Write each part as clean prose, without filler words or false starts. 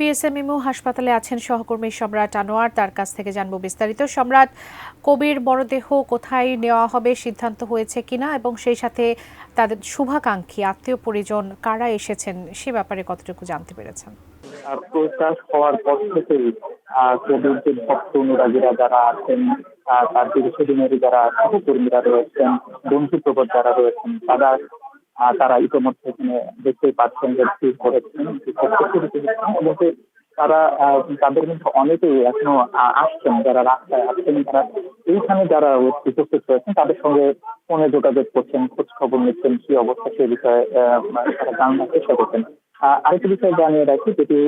BSMMU হাসপাতালে আছেন সহকর্মী সম্রাট আনোয়ার, তার কাছ থেকে জানবো বিস্তারিত। সম্রাট, কবির মরদেহ কোথায় নেওয়া হবে সিদ্ধান্ত হয়েছে কিনা, এবং সেই সাথে তাদের শুভাকাঙ্ক্ষী আত্মীয় পরিজন কারা এসেছেন সে ব্যাপারে কতটুকু জানতে পেরেছেন? প্রকাশ হওয়ার পর থেকেই কবির যে ভক্ত অনুরাগীরা যারা আছেন, তার দীর্ঘদিনেরই যারা সহকর্মীরা রয়েছেন, বন্ধুপ্রবর যারা রয়েছেন, তারা ইতিমধ্যে এখানে দেখতেই পাচ্ছেন যে ভিড় করেছেন, এবং তারা তাদের মধ্যে অনেকেই এখনো আসছেন, যারা রাস্তায় আসছেন, তারা এইখানে যারা উপস্থিত রয়েছেন তাদের সঙ্গে ফোনে যোগাযোগ করছেন, খোঁজ খবর নিচ্ছেন, কি অবস্থা সে বিষয়ে তারা জানার চেষ্টা করছেন। আরেকটি বিষয় জানিয়ে রাখি, যেটি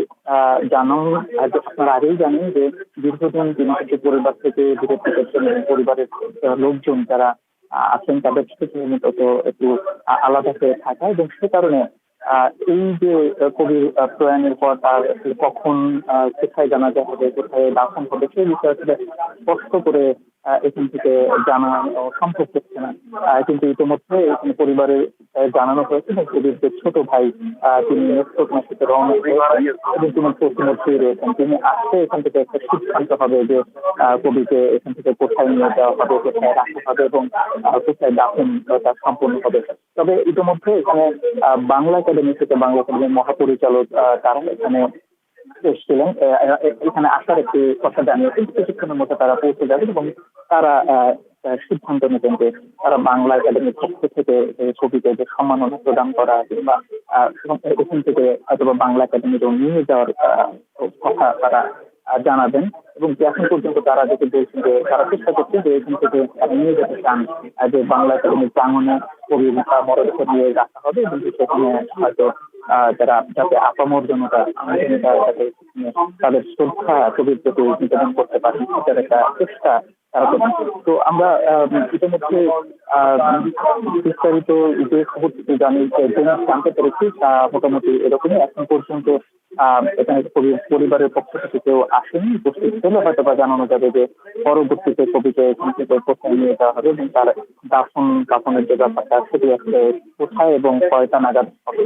আপনারা আগেই জানেন যে দীর্ঘদিন তিনি কিন্তু পরিবার থেকে দূরে থেকেছেন, এবং পরিবারের লোকজন যারা আছেন তাদের থেকে মূলত একটু আলাদা হয়ে থাকা, এবং সে কারণে এই যে কবির প্রয়াণের পর তার কখন কোথায় জানাজা হবে, কোথায় দাফন হবে, সেই বিষয়ে আসলে স্পষ্ট করে এখান থেকে জানা সম্ভব হচ্ছে না। কিন্তু ইতিমধ্যে এখানে পরিবারের জানানো হয়েছে যে কবির যে ছোট ভাই তিনি নেত্রকোনাতে রওনা হয়েছেন, এবং তিনি প্রতিমধ্যেই রয়েছেন। তিনি আসতে এখান থেকে একটা সিদ্ধান্ত হবে যে কবিকে এখান থেকে কোথায় নিয়ে যাওয়া হবে, কোথায় রাখা হবে, এবং কোথায় দাফন তার সম্পূর্ণ হবে। তবে ইতিমধ্যে এখানে বাংলা একাডেমি থেকে বাংলা একাডেমির মহাপরিচালক তারা এখানে এসেছিলেন, এখানে আসার একটি কথা জানিয়েছেন। কিছুক্ষণের মধ্যে তারা পৌঁছে যাবেন, এবং তারা সিদ্ধান্ত নেবেন যে তারা বাংলা একাডেমির পক্ষ থেকে কবিকে যে সম্মাননা প্রদান করা, কিংবা এখান থেকে হয়তো বাংলা একাডেমিতেও নিয়ে যাওয়ার কথা তারা জানাবেন। এবং এখন পর্যন্ত তারা যেটি বলছেন যে তারা চেষ্টা করছে যে এখান থেকে তারা নিয়ে যেতে চান, যে বাংলা একাডেমির প্রাঙ্গণে কবির মরদেহ নিয়ে রাখা হবে, এবং সেখানে হয়তো যাতে আপামর জনতা যাতে তাদের শ্রদ্ধা কবির প্রতি নিবেদন করতে পারেন, সেটার একটা চেষ্টা তারা করবেন। তো আমরা ইতিমধ্যে বিস্তারিত যে খবর জানতে পেরেছি তা মোটামুটি এরকমই। এখন পর্যন্ত এখানে কবির পরিবারের পক্ষ থেকে কেউ আসেনি, উপস্থিত হলে হয়তো বা জানানো যাবে যে পরবর্তীতে কবিকে এখান থেকে কোথায় নিয়ে যাওয়া হবে, এবং তার দাফন কাফনের যে ব্যাপারটা সেটি আসলে কোথায় এবং কয়টা নাগাদ হবে।